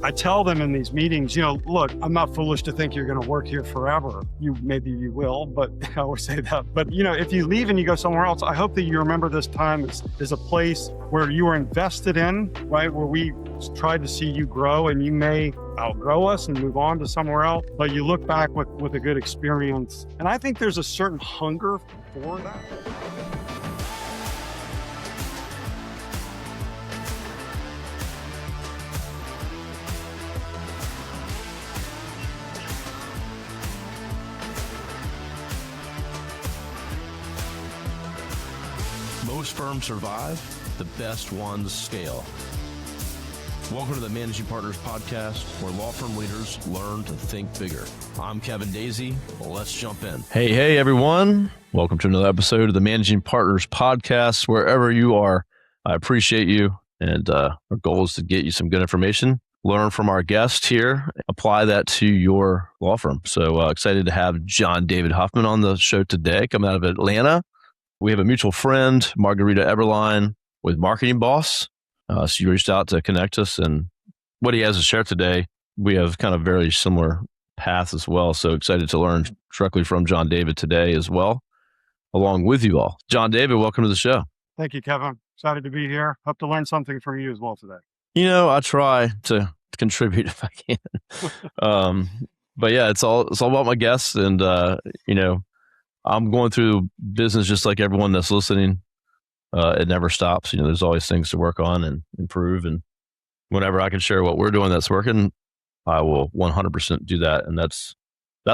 I tell them in these meetings, look, I'm not foolish to think you're going to work here forever. Maybe you will, but I always say that. But, if you leave and you go somewhere else, I hope that you remember this time as a place where you were invested in, right? Where we tried to see you grow, and you may outgrow us and move on to somewhere else, but you look back with a good experience. And I think there's a certain hunger for that. Most firms survive, the best ones scale. Welcome to the Managing Partners Podcast, where law firm leaders learn to think bigger. I'm Kevin Daisey. Let's jump in. Hey, everyone. Welcome to another episode of the Managing Partners Podcast. Wherever you are, I appreciate you. And our goal is to get you some good information, learn from our guest here, apply that to your law firm. So excited to have Jon David Huffman on the show today, coming out of Atlanta. We have a mutual friend, Margarita Eberline, with Marketing Boss. She reached out to connect us, and what he has to share today, we have kind of very similar paths as well. So excited to learn directly from Jon David today as well, along with you all. Jon David, welcome to the show. Thank you, Kevin. Excited to be here. Hope to learn something from you as well today. I try to contribute if I can. But yeah, it's all about my guests, and I'm going through business just like everyone that's listening. It never stops. There's always things to work on and improve. And whenever I can share what we're doing that's working, I will 100% do that. And that's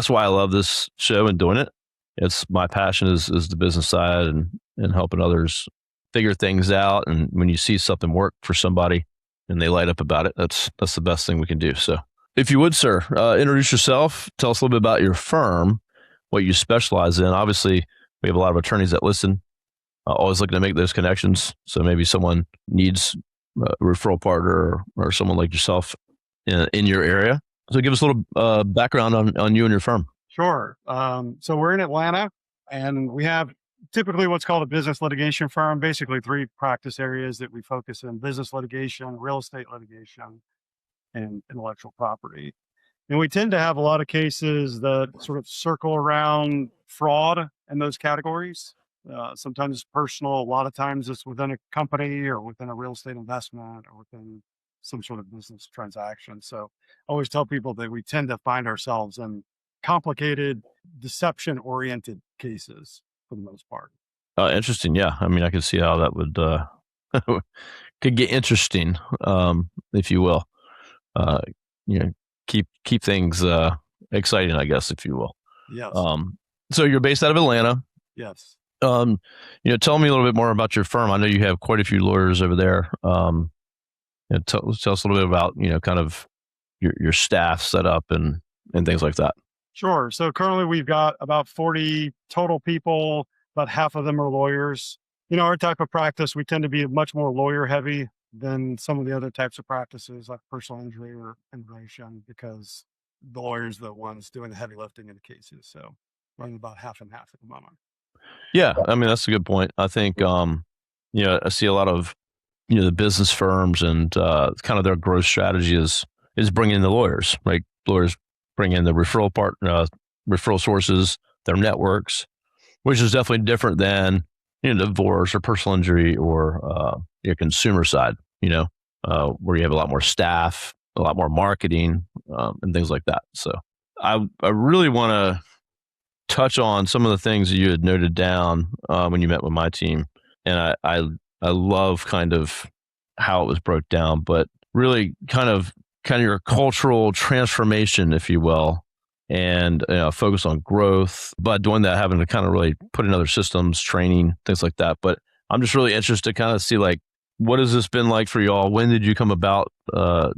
why I love this show and doing it. It's my passion is the business side and helping others figure things out. And when you see something work for somebody and they light up about it, that's the best thing we can do. So if you would, sir, introduce yourself. Tell us a little bit about your firm, what you specialize in. Obviously, we have a lot of attorneys that listen, always looking to make those connections. So maybe someone needs a referral partner or someone like yourself in your area. So give us a little background on you and your firm. Sure. So we're in Atlanta, and we have typically what's called a business litigation firm, basically three practice areas that we focus in: business litigation, real estate litigation, and intellectual property. And we tend to have a lot of cases that sort of circle around fraud in those categories. Sometimes it's personal. A lot of times it's within a company or within a real estate investment or within some sort of business transaction. So I always tell people that we tend to find ourselves in complicated, deception-oriented cases for the most part. Interesting. Yeah. I mean, I can see how that would could get interesting, if you will. Keep things exciting, I guess, if you will. Yes. So you're based out of Atlanta. Yes. Tell me a little bit more about your firm. I know you have quite a few lawyers over there. Tell us a little bit about, kind of your staff setup and things like that. Sure. So currently we've got about 40 total people. About half of them are lawyers. Our type of practice, we tend to be much more lawyer heavy than some of the other types of practices like personal injury or immigration, because the lawyers are the ones doing the heavy lifting in the cases. So running about half and half at the moment. Yeah. I mean, that's a good point. I think, I see a lot of, the business firms and kind of their growth strategy is bringing in the lawyers, right? Lawyers bring in the referral sources, their networks, which is definitely different than, divorce or personal injury or your consumer side, where you have a lot more staff, a lot more marketing, and things like that. So I really want to touch on some of the things that you had noted down when you met with my team. And I love kind of how it was broke down, but really kind of your cultural transformation, if you will, and focus on growth, but doing that, having to kind of really put in other systems, training, things like that. But I'm just really interested to kind of see, like, what has this been like for y'all? When did you come about kind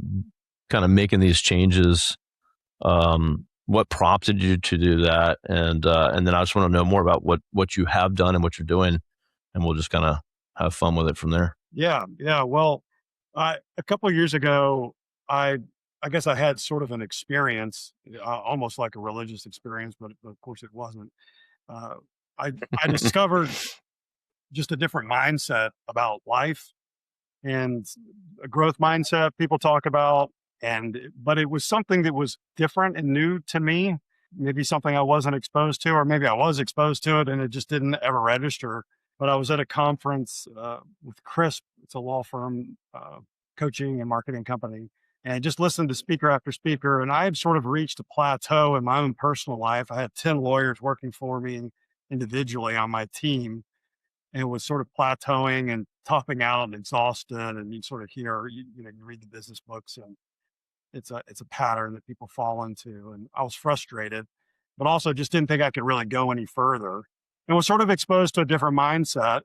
of making these changes? What prompted you to do that? And then I just want to know more about what you have done and what you're doing, and we'll just kind of have fun with it from there. Yeah. Well, a couple of years ago, I guess I had sort of an experience, almost like a religious experience, but of course it wasn't. I discovered just a different mindset about life and a growth mindset people talk about. But it was something that was different and new to me, maybe something I wasn't exposed to, or maybe I was exposed to it and it just didn't ever register. But I was at a conference with Crisp. It's a law firm, coaching and marketing company, and I just listened to speaker after speaker. And I had sort of reached a plateau in my own personal life. I had 10 lawyers working for me individually on my team, and it was sort of plateauing and topping out and exhausted. And you sort of hear, you read the business books, and it's a pattern that people fall into. And I was frustrated, but also just didn't think I could really go any further, and was sort of exposed to a different mindset.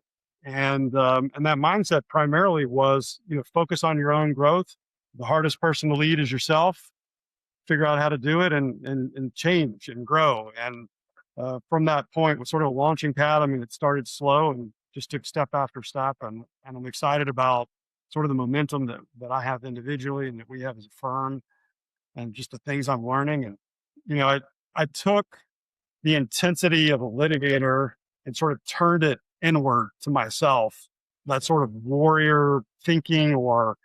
And that mindset primarily was, focus on your own growth. The hardest person to lead is yourself. Figure out how to do it, and change and grow. And from that point, was sort of a launching pad. I mean, it started slow and just took step after step. And I'm excited about sort of the momentum that I have individually and that we have as a firm, and just the things I'm learning. And, I took the intensity of a litigator and sort of turned it inward to myself, that sort of warrior thinking, or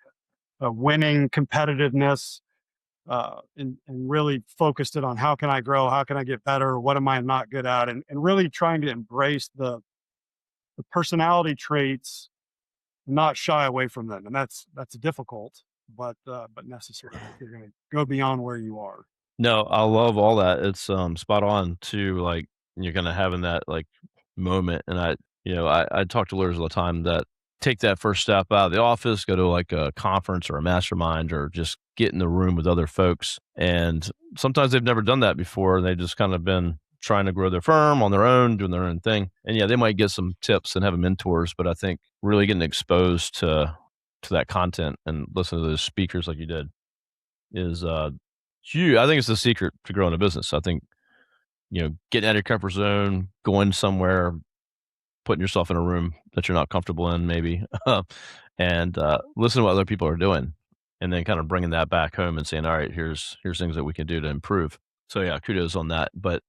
winning competitiveness, and really focused it on how can I grow? How can I get better? What am I not good at? And really trying to embrace the personality traits, not shy away from them. And that's difficult, but necessary if you're going to go beyond where you are. No, I love all that. It's spot on to like you're kind of having that like moment. And I talk to lawyers all the time that take that first step out of the office, go to like a conference or a mastermind, or just get in the room with other folks. And sometimes they've never done that before. They've just kind of been trying to grow their firm on their own, doing their own thing. And yeah, they might get some tips and have mentors, but I think really getting exposed to that content and listen to those speakers like you did is huge. I think it's the secret to growing a business. I think, getting out of your comfort zone, going somewhere, putting yourself in a room that you're not comfortable in, maybe, and listen to what other people are doing, and then kind of bringing that back home and saying, "All right, here's things that we can do to improve." So yeah, kudos on that. But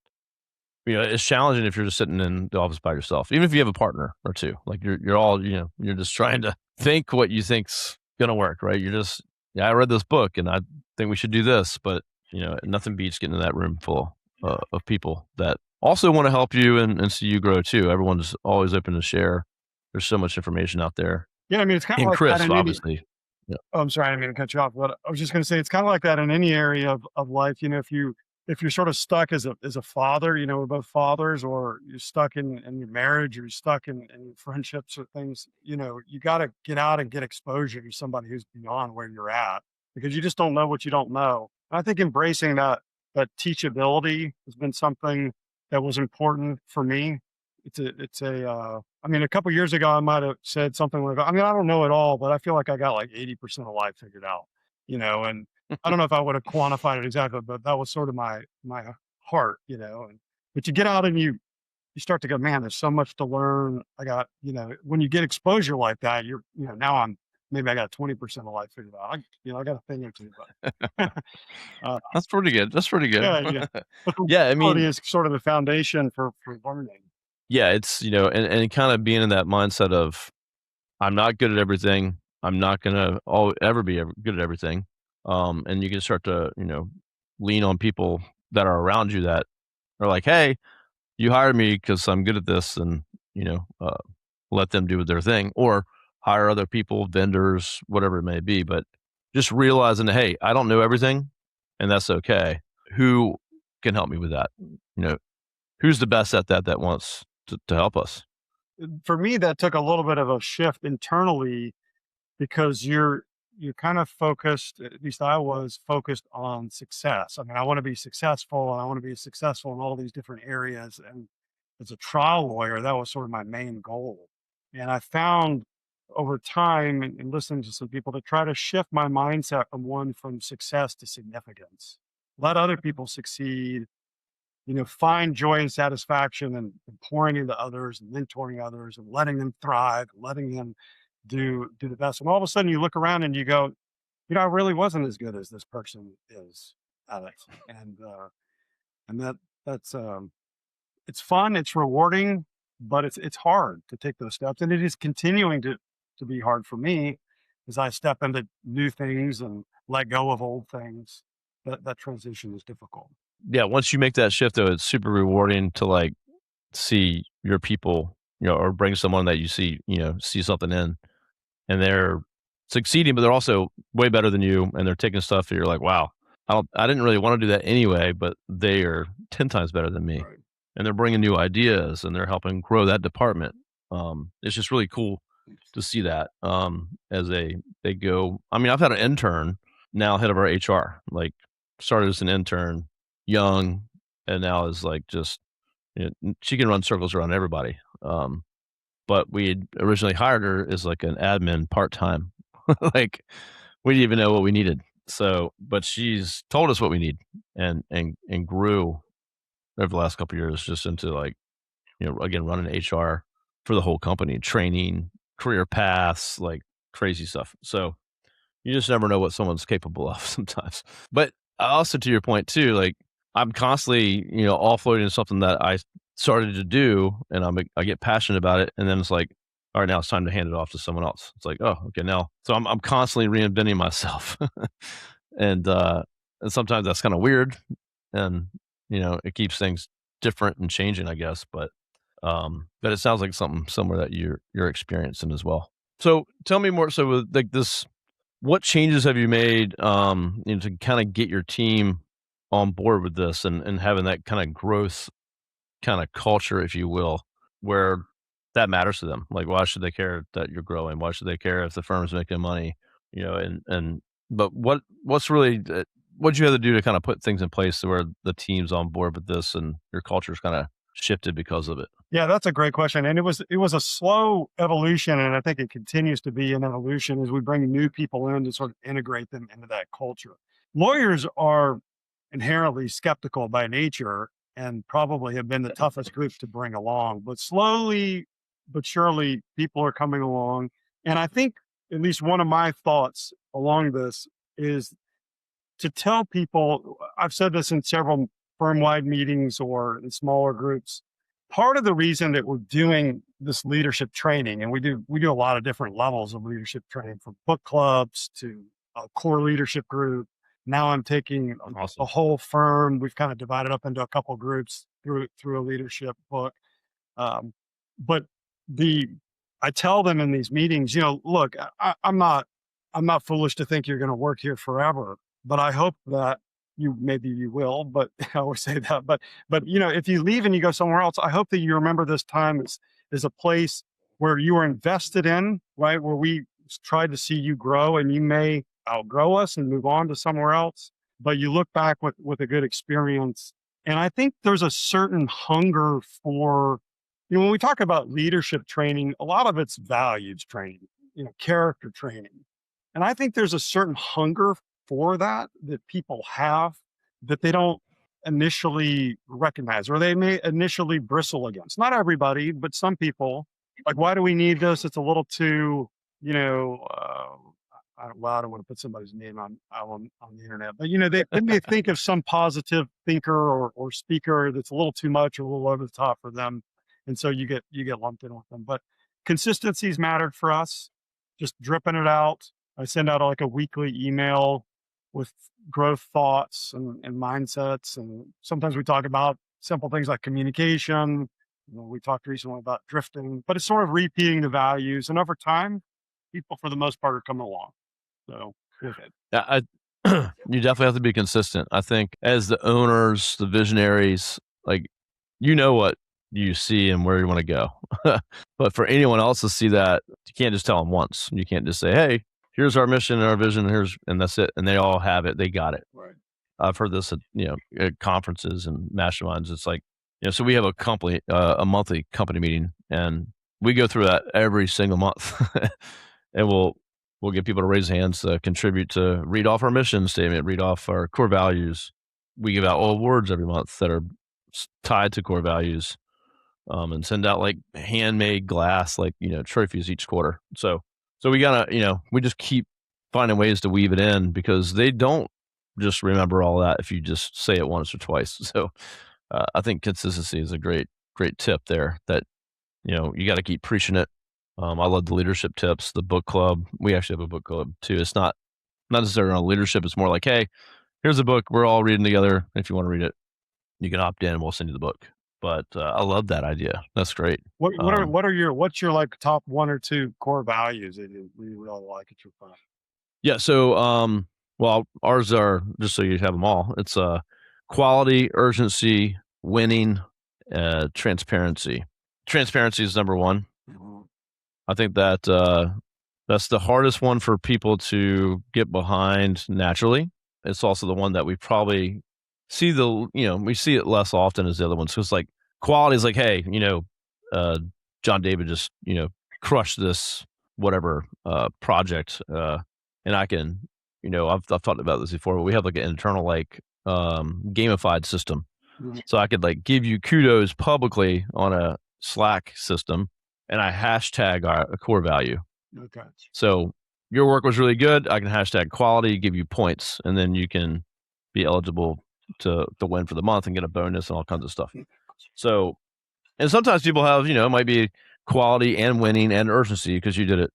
it's challenging if you're just sitting in the office by yourself, even if you have a partner or two. Like you're all, you're just trying to think what you think's gonna work, right? You're just, yeah, I read this book and I think we should do this, but nothing beats getting in that room full of people that also want to help you and see you grow too. Everyone's always open to share. There's so much information out there. Yeah, I mean, it's kind of And like that Chris, in any. obviously. Yeah. Oh, I'm sorry, I didn't mean to cut you off. But I was just going to say, it's kind of like that in any area of life. If you're sort of stuck as a father, we're both fathers, or you're stuck in your marriage, or you're stuck in your friendships or things, you got to get out and get exposure to somebody who's beyond where you're at, because you just don't know what you don't know. And I think embracing that teachability has been something that was important for me. I mean, a couple years ago, I might have said something like, I mean, I don't know it all, but I feel like I got like 80% of life figured out, and I don't know if I would have quantified it exactly, but that was sort of my heart, but you get out and you start to go, man, there's so much to learn. I got, when you get exposure like that, now maybe I got 20% of life figured out. I got a thing or two, but That's pretty good. That's pretty good. yeah, yeah. But the Yeah, I quality mean, is sort of the foundation for learning. yeah, it's, and kind of being in that mindset of I'm not good at everything. I'm not gonna ever be good at everything. And you can start to, lean on people that are around you that are like, "Hey, you hired me because I'm good at this," and you know, uh, let them do their thing, or hire other people, vendors, whatever it may be. But just realizing, hey, I don't know everything, and that's okay. Who can help me with that? Who's the best at that wants to help us? For me, that took a little bit of a shift internally, because you're kind of focused, at least I was focused on success. I mean, I want to be successful, and I want to be successful in all these different areas. And as a trial lawyer, that was sort of my main goal. And I found over time, and listening to some people, to try to shift my mindset from success to significance. Let other people succeed, find joy and satisfaction and pouring into others and mentoring others and letting them thrive, letting them do the best. And all of a sudden you look around and you go, I really wasn't as good as this person is at it. And that's it's fun, it's rewarding, but it's hard to take those steps. And it is continuing to be hard for me as I step into new things and let go of old things, that transition is difficult. Yeah, once you make that shift though, it's super rewarding to like see your people, or bring someone that you see, see something in, and they're succeeding, but they're also way better than you, and they're taking stuff that you're like, wow, I didn't really want to do that anyway, but they are 10 times better than me, Right. and they're bringing new ideas and they're helping grow that department. It's just really cool to see that, as they go. I mean, I've had an intern now, head of our HR, like started as an intern, young, and now is like just, she can run circles around everybody. But we had originally hired her as like an admin part time. Like we didn't even know what we needed. So, but she's told us what we need, and grew over the last couple of years just into like, again, running HR for the whole company, training, career paths, like crazy stuff. So you just never know what someone's capable of sometimes. But also to your point too, like I'm constantly, offloading something that I started to do, and I get passionate about it, and then it's like, all right, now it's time to hand it off to someone else. It's like, oh, okay, now. So I'm constantly reinventing myself, and sometimes that's kind of weird, and it keeps things different and changing, I guess. But it sounds like something similar that you're experiencing as well. So tell me more. So with like this, what changes have you made, to kind of get your team on board with this, and having that kind of growth kind of culture, if you will, where that matters to them? Like, why should they care that you're growing? Why should they care if the firm's making money? But what's really, what you have to do to kind of put things in place to where the team's on board with this and your culture's kind of shifted because of it? Yeah, that's a great question. And it was a slow evolution, and I think it continues to be an evolution as we bring new people in to sort of integrate them into that culture. Lawyers are inherently skeptical by nature and probably have been the toughest group to bring along. But slowly but surely people are coming along. And I think at least one of my thoughts along this is to tell people, I've said this in several firm-wide meetings or in smaller groups. Part of the reason that we're doing this leadership training, and we do a lot of different levels of leadership training, from book clubs to a core leadership group. Now I'm taking the Awesome. whole firm. We've kind of divided up into a couple groups through a leadership book. Um, but the I tell them in these meetings, look, I'm not foolish to think you're going to work here forever, but I hope that maybe you will. But I always say that. But if you leave and you go somewhere else, I hope that you remember this time as a place where you were invested in, right? Where we tried to see you grow, and you may outgrow us and move on to somewhere else, but you look back with a good experience. And I think there's a certain hunger for, when we talk about leadership training, a lot of it's values training, character training. And I think there's a certain hunger for that people have, that they don't initially recognize, or they may initially bristle against. Not everybody, but some people. Like, why do we need this? It's a little too, you know, I don't want to put somebody's name on the internet, but they may think of some positive thinker or speaker that's a little too much or a little over the top for them, and so you get lumped in with them. But consistency's mattered for us. Just dripping it out. I send out like a weekly email with growth thoughts and mindsets, and sometimes we talk about simple things like communication. We talked recently about drifting, but it's sort of repeating the values, and over time, people for the most part are coming along. So we're good. Yeah, you definitely have to be consistent. I think as the owners, the visionaries, like, what you see and where you want to go. But for anyone else to see that, you can't just tell them once. You can't just say, "Hey, here's our mission and our vision, and that's it." And they all have it. They got it. Right. I've heard this at conferences and masterminds. It's like, so we have a monthly company meeting, and we go through that every single month, and we'll get people to raise hands to contribute, to read off our mission statement, read off our core values. We give out awards every month that are tied to core values, and send out like handmade glass, like, trophies each quarter. So we gotta, we just keep finding ways to weave it in, because they don't just remember all that if you just say it once or twice. So I think consistency is a great tip there, that, you got to keep preaching it. I love the leadership tips, the book club. We actually have a book club too. It's not not necessarily around leadership. It's more like, hey, here's a book. We're all reading together. If you want to read it, you can opt in and we'll send you the book. But I love that idea. That's great. What's your like top one or two core values that you really like at your firm? Yeah. So, well, ours are, just so you have them all. It's quality, urgency, winning, transparency. Transparency is number one. Mhm. I think that that's the hardest one for people to get behind naturally. It's also the one that we probably see we see it less often as the other ones. Because like quality is like, hey, John David just, crushed this whatever project. And I can, I've talked about this before, but we have like an internal like gamified system. Mhm. So I could like give you kudos publicly on a Slack system and I hashtag a core value. Okay. So your work was really good. I can hashtag quality, give you points, and then you can be eligible to win for the month and get a bonus and all kinds of stuff. So, and sometimes people have, it might be quality and winning and urgency because you did it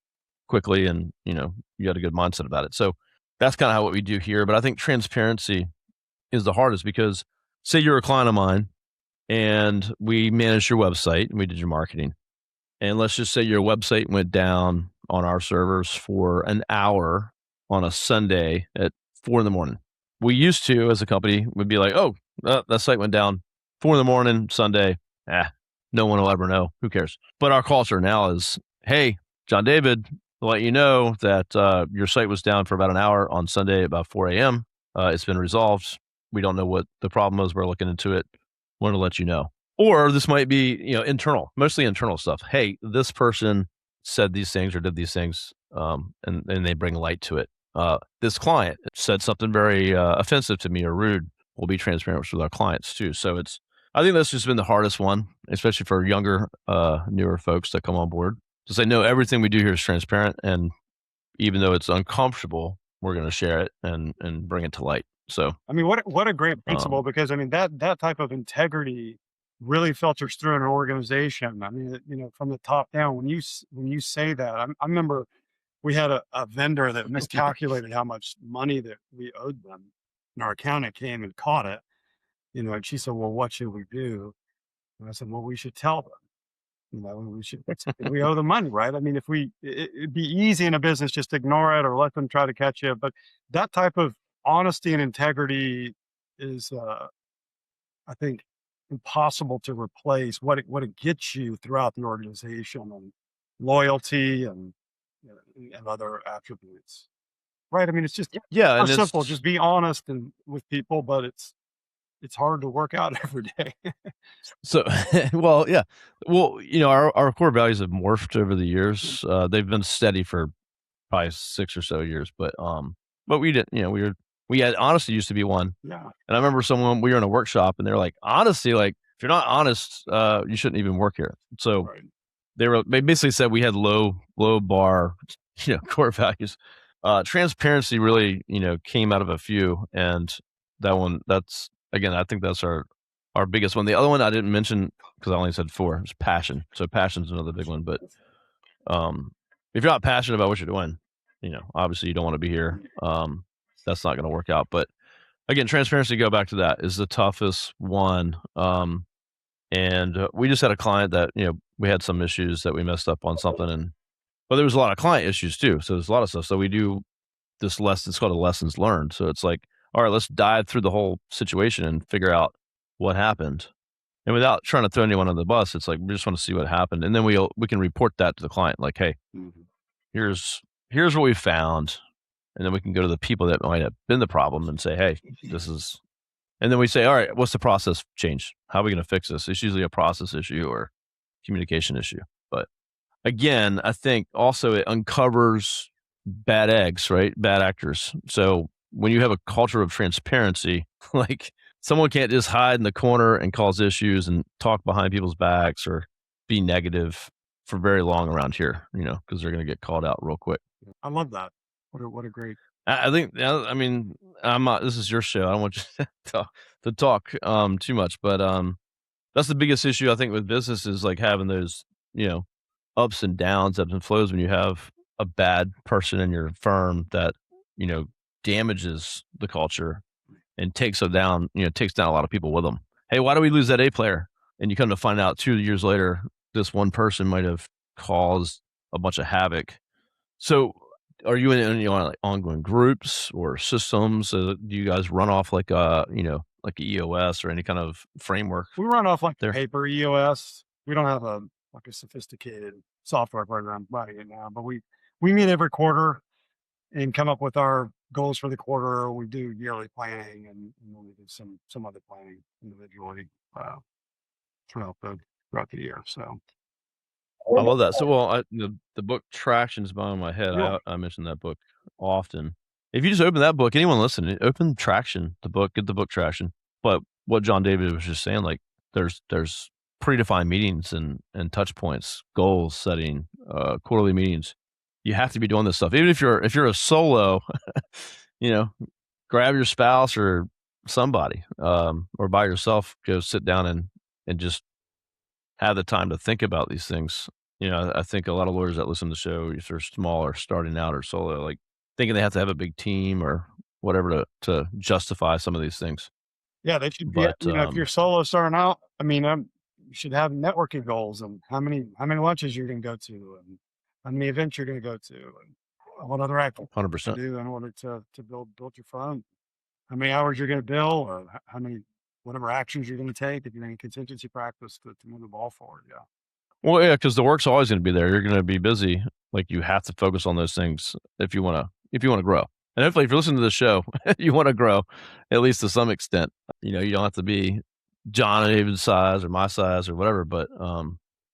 quickly and, you had a good mindset about it. So that's kind of how what we do here. But I think transparency is the hardest because say you're a client of mine and we managed your website and we did your marketing. And let's just say your website went down on our servers for an hour on a Sunday at 4 in the morning. We used to, as a company, would be like, oh, that site went down 4 in the morning, Sunday. No one will ever know. Who cares? But our culture now is, hey, John David, to let you know that your site was down for about an hour on Sunday about 4 a.m. It's been resolved. We don't know what the problem was. We're looking into it. Want to let you know. Or this might be, internal, mostly internal stuff. Hey, this person said these things or did these things, and they bring light to it. This client said something very offensive to me or rude. We'll be transparent with our clients too. So I think that's just been the hardest one, especially for younger, newer folks that come on board. To say, no, everything we do here is transparent. And even though it's uncomfortable, we're going to share it and bring it to light. So, I mean, what a great principle, um, because I mean that type of integrity really filters through an organization. I mean, from the top down. When you say that, I remember we had a vendor that miscalculated how much money that we owed them, and our accountant came and caught it. And she said, "Well, what should we do?" And I said, "Well, we should tell them. We should. We owe them money, right? I mean, if it'd be easy in a business just to ignore it or let them try to catch you, but that type of honesty and integrity is, I think, impossible to replace. What it gets you throughout the organization, and loyalty, and other attributes, right? I mean, it's just yeah. so And simple. it's, Just be honest and with people, but it's hard to work out every day. So, well, yeah. Well, our core values have morphed over the years. They've been steady for probably 6 or so years, but we didn't, we had honesty used to be one. Yeah, And I remember we were in a workshop and they're like, honesty, like if you're not honest, you shouldn't even work here. So right. they basically said we had low bar, core values. Transparency really, came out of a few, and that's again, I think that's our biggest one. The other one I didn't mention because I only said four is passion. So passion's another big one. But um, if you're not passionate about what you're doing, obviously you don't want to be here. That's not going to work out. But again, transparency. Go back to that is the toughest one. And we just had a client that we had some issues that we messed up on something, but there was a lot of client issues too. So there's a lot of stuff. So we do this lesson. It's called a lessons learned. So it's like, all right, let's dive through the whole situation and figure out what happened. And without trying to throw anyone on the bus, it's like we just want to see what happened, and then we can report that to the client. Like, hey, Mhm. here's what we found, and then we can go to the people that might have been the problem and say, hey, this is. And then we say, all right, what's the process change? How are we going to fix this? It's usually a process issue or communication issue. But again, I think also it uncovers bad eggs, right? Bad actors. So when you have a culture of transparency, like someone can't just hide in the corner and cause issues and talk behind people's backs or be negative for very long around here, because they're going to get called out real quick. I love that. What a great. I think, I mean, I'm not, this is your show. I don't want you to talk too much, but that's the biggest issue I think with business is like having those, ups and downs, ebbs and flows when you have a bad person in your firm that, you know, damages the culture and takes them down, takes down a lot of people with them. Hey, why do we lose that A player? And you come to find out 2 years later, this one person might have caused a bunch of havoc. So are you in any like ongoing groups or systems? Do you guys run off like like EOS or any kind of framework We run off like there? paper EOS. We don't have a sophisticated software program running it now, but we meet every quarter and come up with our goals for the quarter. We do yearly planning and we do some other planning individually throughout the year. So I love that. So, well, the book Traction's behind my head. yeah, I mention that book often. If you just open that book, anyone listening, open Traction, the book, get the book Traction. But what John David was just saying, like there's predefined meetings and touch points, goals setting, quarterly meetings. You have to be doing this stuff. Even if you're a solo, you know, grab your spouse or somebody, or by yourself, go sit down and just have the time to think about these things. I think a lot of lawyers that listen to the show, if they're small or starting out or solo, like thinking they have to have a big team or whatever to justify some of these things. yeah, they should be. But If you're solo starting out, you should have networking goals and how many lunches you're going to go to and how many events you're going to go to and what other activities you 100%. do in order to build your firm. How many hours you're going to bill or how many whatever actions you're going to take if you're in contingency practice to move the ball forward. Yeah. Well, yeah, because the work's always going to be there. You're going to be busy. Like you have to focus on those things if you want to grow. And hopefully, if you're listening to the show, you want to grow at least to some extent. You don't have to be John and David's size or my size or whatever. But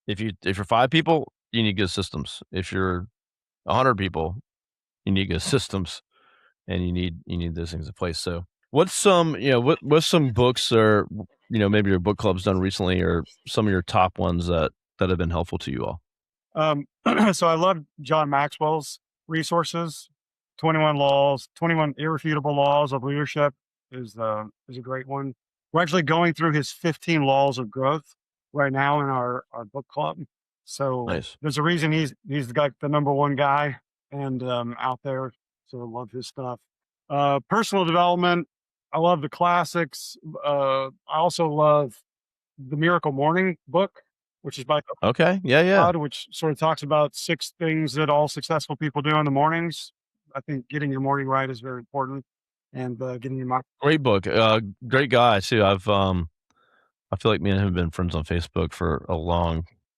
if you're 5 people, you need good systems. If you're 100 people, you need good systems, and you need those things in place. So, what's some what's some books or maybe your book club's done recently, or some of your top ones that have been helpful to you all? So I love John Maxwell's resources. 21 laws, 21 irrefutable laws of leadership is a great one. We're actually going through his 15 laws of growth right now in our book club. So Nice. there's a reason he's the number one guy and out there. So I love his stuff. Personal development. I love the classics. I also love the Miracle Morning book, which is by Okay. Yeah. which sort of talks about 6 things that all successful people do in the mornings. I think getting your morning right is very important, and getting your mind. Great book. Great guy too. I feel like me and him have been friends on Facebook for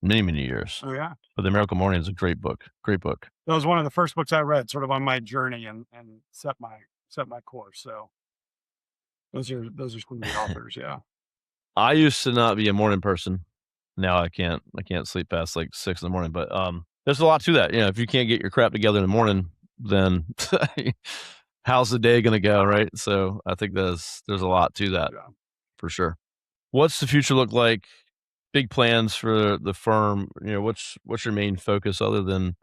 many years. Oh yeah, But The Miracle Morning is a great book. Great book. that was one of the first books I read, sort of on my journey and set my course. So those are some of the authors. Yeah. I used to not be a morning person. Now I can't sleep past like 6 in the morning. But there's a lot to that. If you can't get your crap together in the morning, then how's the day gonna go, right? So I think there's a lot to that Yeah. for sure. What's the future look like? Big plans for the firm? What's your main focus other than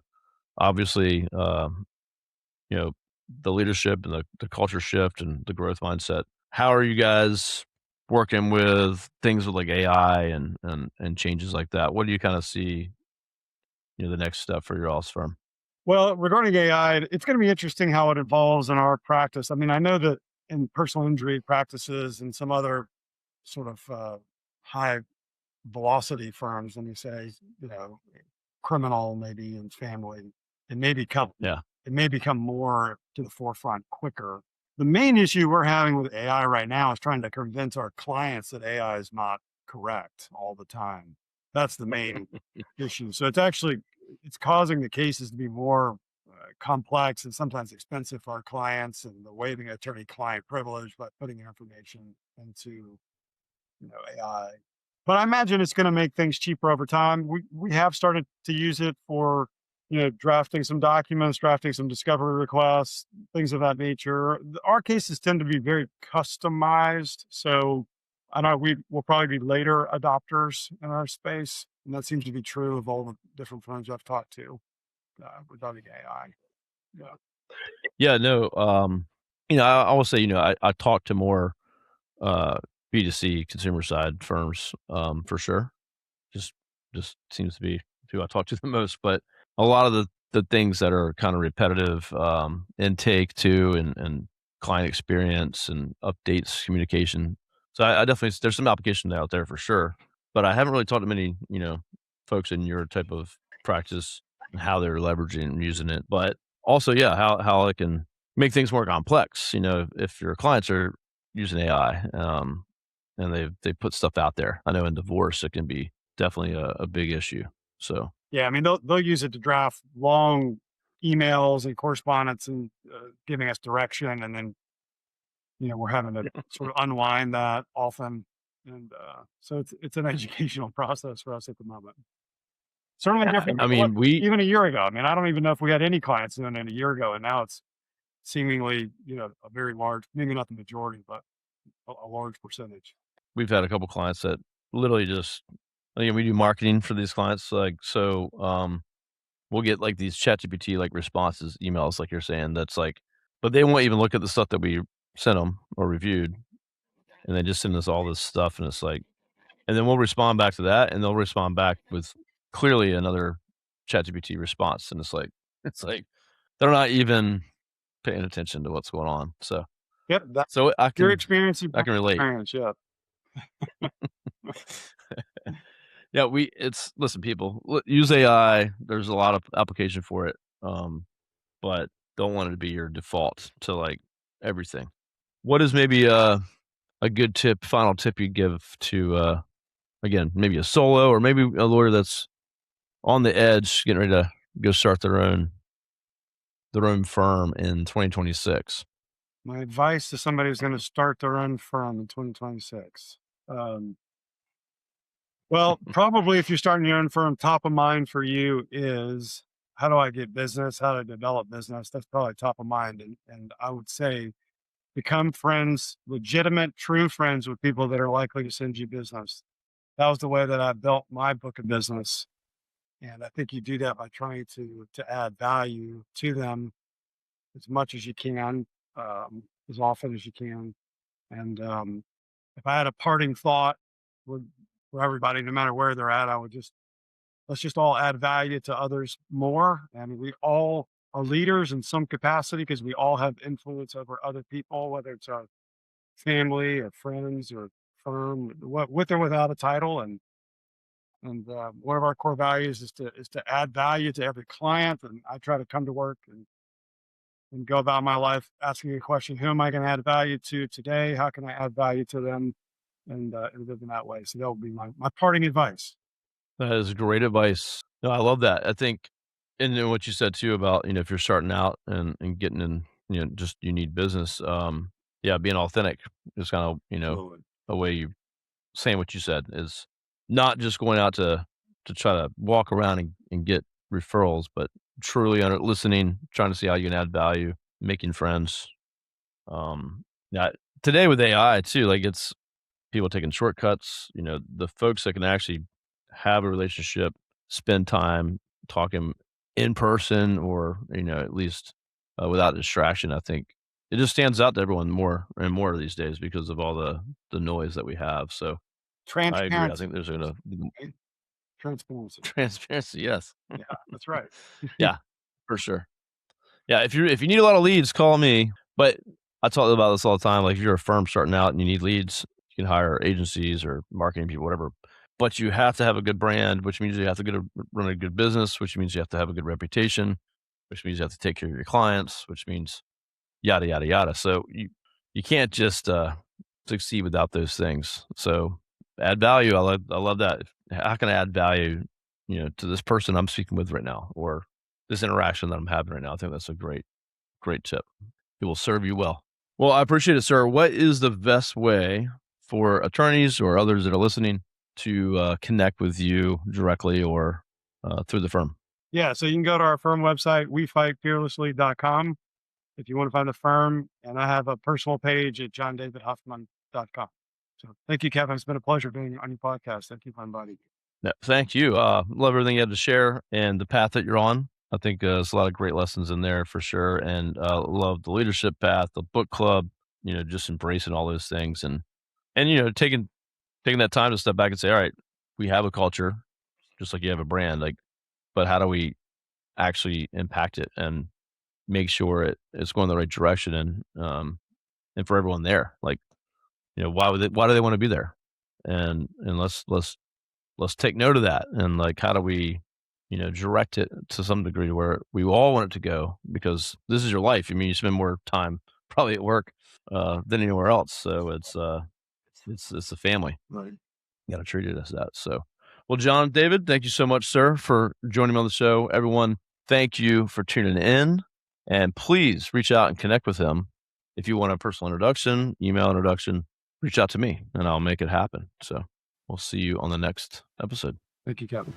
obviously the leadership and the culture shift and the growth mindset? How are you guys working with things with like AI and changes like that? What do you kind of see, the next step for your all's firm? Well, regarding AI, it's going to be interesting how it evolves in our practice. I know that in personal injury practices and some other sort of high velocity firms, let me say, criminal maybe and family, it may become Yeah. more to the forefront quicker. The main issue we're having with AI right now is trying to convince our clients that AI is not correct all the time. That's the main issue. So it's causing the cases to be more complex and sometimes expensive for our clients, and the waiving attorney-client privilege by putting information into AI. But I imagine it's going to make things cheaper over time. We have started to use it for drafting some documents, drafting some discovery requests, things of that nature. Our cases tend to be very customized, so I know we'll probably be later adopters in our space, and that seems to be true of all the different firms I've talked to regarding AI. Yeah. Yeah. No. I will say, I talk to more B2C consumer side firms, for sure. Just seems to be who I talk to the most. But a lot of the things that are kind of repetitive, intake too, and client experience and updates, communication. So I definitely, there's some application out there for sure, but I haven't really talked to many, folks in your type of practice and how they're leveraging and using it. But also, yeah, how it can make things more complex. If your clients are using AI, and they put stuff out there. I know in divorce it can be definitely a big issue. So Yeah, I mean they'll use it to draft long emails and correspondence and giving us direction, and then we're having to sort of unwind that often, and so it's an educational process for us at the moment. Certainly different I than what mean, we even a year ago. I mean, I don't even know if we had any clients doing it a year ago, and now it's seemingly a very large, maybe not the majority, but a large percentage. we've had a couple clients that literally just, again, we do marketing for these clients, like, so, we'll get, like, these ChatGPT, like, responses, emails, like you're saying, that's like, but they won't even look at the stuff that we sent them or reviewed, and they just send us all this stuff, and it's like, and then we'll respond back to that, and they'll respond back with clearly another ChatGPT response, and it's like they're not even paying attention to what's going on. So Yep, that so I your can experience, you I can relate. experience, yeah. Yeah, listen, people, use AI. There's a lot of application for it, but don't want it to be your default to like everything. What is maybe a good final tip you'd give to again, maybe a solo or maybe a lawyer that's on the edge, getting ready to go start their own firm in 2026? My advice to somebody who's going to start their own firm in 2026. Um, well, probably if you're starting your own firm, top of mind for you is how do I get business? How to develop business? That's probably top of mind. And I would say become friends, legitimate, true friends with people that are likely to send you business. That was the way that I built my book of business. And I think you do that by trying to add value to them as much as you can, as often as you can. And if I had a parting thought with, for everybody, no matter where they're at, I would let's just all add value to others more. I mean, we all are leaders in some capacity because we all have influence over other people, whether it's our family or friends or firm, with or without a title. And one of our core values is to add value to every client. And I try to come to work and go about my life asking a question: who am I going to add value to today? How can I add value to them? And live in that way. So that would be my parting advice. That is great advice. No, I love that. I think, and then what you said too about, if you're starting out and getting in, just you need business. Yeah, being authentic is kind of, Absolutely. a way you saying what you said is not just going out to try to walk around and get referrals, but truly under listening, trying to see how you can add value, making friends. Yeah, today with AI too, like it's people taking shortcuts, the folks that can actually have a relationship, spend time talking in person or, at least without distraction. I think it just stands out to everyone more and more these days because of all the noise that we have. So I agree. I Transparency. think there's going to Right? Transparency. transparency. Yes. Yeah, that's right. Yeah, for sure. Yeah. If you need a lot of leads, call me. But I talk about this all the time. Like if you're a firm starting out and you need leads, you can hire agencies or marketing people, whatever. But you have to have a good brand, which means you have to run a good business, which means you have to have a good reputation, which means you have to take care of your clients, which means yada yada yada. So you can't just succeed without those things. So add value. I love that. How can I add value, to this person I'm speaking with right now, or this interaction that I'm having right now? I think that's a great tip. It will serve you well. Well, I appreciate it, sir. What is the best way for attorneys or others that are listening to connect with you directly or through the firm? Yeah, so you can go to our firm website, wefightfearlessly.com, if you want to find the firm. And I have a personal page at jondavidhuffman.com. So thank you, Kevin. It's been a pleasure being on your podcast. Thank you for inviting me. Yeah, thank you. Love everything you had to share and the path that you're on. I think there's a lot of great lessons in there for sure. And love the leadership path, the book club, just embracing all those things and taking that time to step back and say, all right, we have a culture, just like you have a brand, like, but how do we actually impact it and make sure it's going the right direction? And and for everyone there. Like, why do they want to be there? And let's take note of that. And like, how do we, direct it to some degree to where we all want it to go, because this is your life. I mean, you spend more time probably at work than anywhere else. So it's a family. Right. You got to treat it as that. So, well, Jon David, thank you so much, sir, for joining me on the show. Everyone, thank you for tuning in, and please reach out and connect with him. If you want a personal introduction, email introduction, reach out to me and I'll make it happen. So we'll see you on the next episode. Thank you, Kevin.